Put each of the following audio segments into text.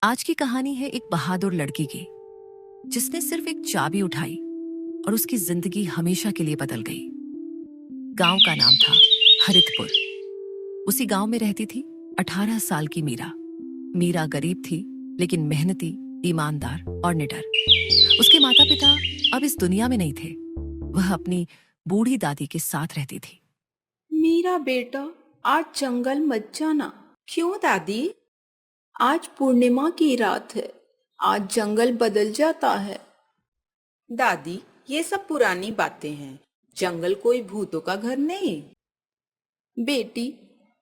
आज की कहानी है एक बहादुर लड़की की, जिसने सिर्फ एक चाबी उठाई और उसकी जिंदगी हमेशा के लिए बदल गई। गांव का नाम था हरितपुर। उसी गांव में रहती थी 18 साल की मीरा। मीरा गरीब थी, लेकिन मेहनती, ईमानदार और निडर। उसके माता पिता अब इस दुनिया में नहीं थे। वह अपनी बूढ़ी दादी के साथ रहती थी। मेरा बेटा, आज जंगल मत जाना। क्यों दादी? आज पूर्णिमा की रात है। आज जंगल बदल जाता है। दादी, ये सब पुरानी बातें हैं। जंगल कोई भूतों का घर नहीं। बेटी,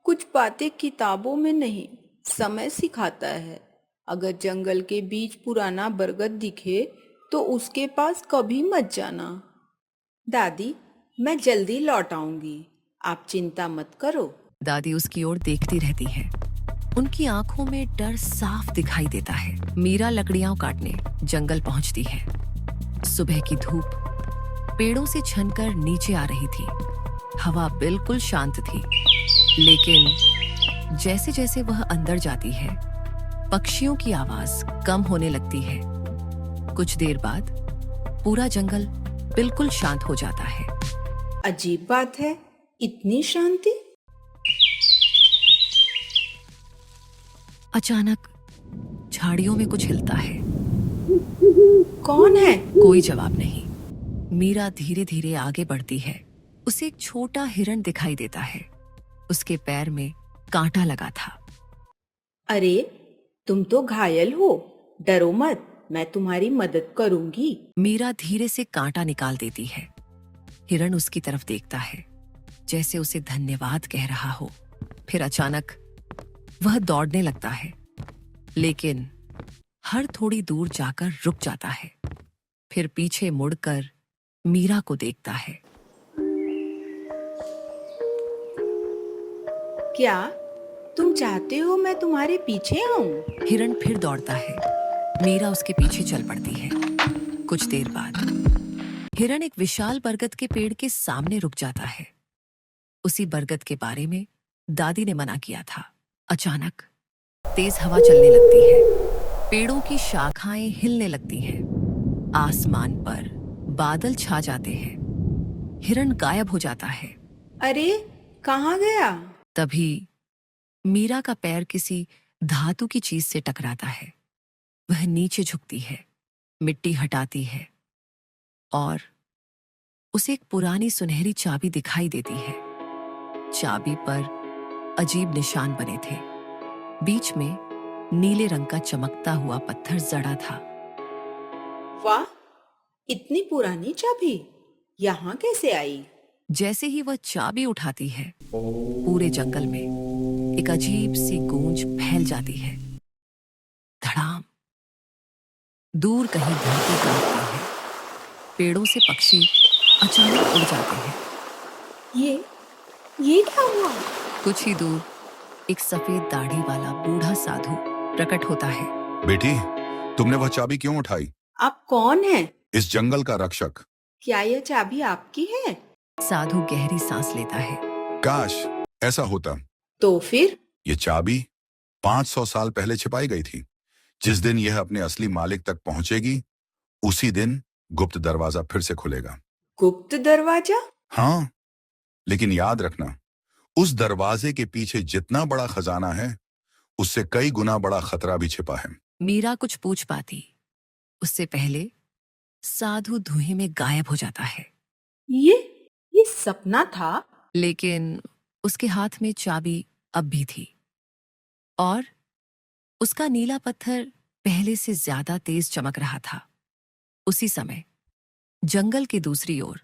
कुछ बातें किताबों में नहीं, समय सिखाता है। अगर जंगल के बीच पुराना बरगद दिखे तो उसके पास कभी मत जाना। दादी, मैं जल्दी लौट आऊंगी, आप चिंता मत करो। दादी उसकी ओर देखती रहती है। उनकी आंखों में डर साफ दिखाई देता है। मीरा लकड़ियां काटने जंगल पहुंचती है। सुबह की धूप पेड़ों से छनकर नीचे आ रही थी। हवा बिल्कुल शांत थी, लेकिन जैसे जैसे वह अंदर जाती है, पक्षियों की आवाज कम होने लगती है। कुछ देर बाद पूरा जंगल बिल्कुल शांत हो जाता है। अजीब बात है, इतनी शांति। अचानक झाड़ियों में कुछ हिलता है। कौन है? कोई जवाब नहीं। मीरा धीरे धीरे आगे बढ़ती है। उसे एक छोटा हिरण दिखाई देता है। उसके पैर में कांटा लगा था। अरे, तुम तो घायल हो। डरो मत, मैं तुम्हारी मदद करूंगी। मीरा धीरे से कांटा निकाल देती है। हिरण उसकी तरफ देखता है, जैसे उसे धन्यवाद कह रहा हो। फिर अचानक वह दौड़ने लगता है, लेकिन हर थोड़ी दूर जाकर रुक जाता है। फिर पीछे मुड़कर मीरा को देखता है। क्या तुम चाहते हो मैं तुम्हारे पीछे आऊं? हिरण फिर दौड़ता है। मीरा उसके पीछे चल पड़ती है। कुछ देर बाद हिरण एक विशाल बरगद के पेड़ के सामने रुक जाता है। उसी बरगद के बारे में दादी ने मना किया था। अचानक तेज हवा चलने लगती है। पेड़ों की शाखाएं हिलने लगती हैं। आसमान पर बादल छा जाते हैं। हिरण गायब हो जाता है। अरे, कहाँ गया? तभी मीरा का पैर किसी धातु की चीज से टकराता है। वह नीचे झुकती है, मिट्टी हटाती है और उसे एक पुरानी सुनहरी चाबी दिखाई देती है। चाबी पर अजीब निशान बने थे। बीच में नीले रंग का चमकता हुआ पत्थर जड़ा था। वाह, इतनी पुरानी चाबी यहाँ कैसे आई? जैसे ही वह चाबी उठाती है, पूरे जंगल में एक अजीब सी गूंज फैल जाती है। धड़ाम। दूर कहीं धरती कांपती है। पेड़ों से पक्षी अचानक उड़ जाते हैं। ये क्या हुआ? कुछ ही दूर एक सफेद दाढ़ी वाला बूढ़ा साधु प्रकट होता है। बेटी, तुमने वह चाबी क्यों उठाई? आप कौन हैं? इस जंगल का रक्षक। क्या यह चाबी आपकी है? साधु गहरी सांस लेता है। काश ऐसा होता। तो फिर? ये चाबी 500 साल पहले छिपाई गई थी। जिस दिन यह अपने असली मालिक तक पहुंचेगी, उसी दिन गुप्त दरवाजा फिर से खुलेगा। गुप्त दरवाजा? हाँ, लेकिन याद रखना, उस दरवाजे के पीछे जितना बड़ा खजाना है, उससे कई गुना बड़ा खतरा भी छिपा है। मीरा कुछ पूछ पाती, उससे पहले साधु धुएं में गायब हो जाता है। ये सपना था? लेकिन उसके हाथ में चाबी अब भी थी, और उसका नीला पत्थर पहले से ज्यादा तेज चमक रहा था। उसी समय जंगल के दूसरी ओर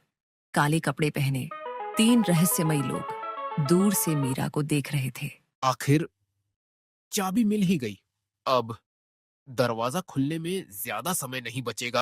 काले कपड़े पहने 3 रहस्यमयी लोग दूर से मीरा को देख रहे थे। आखिर चाबी मिल ही गई। अब दरवाजा खुलने में ज्यादा समय नहीं बचेगा।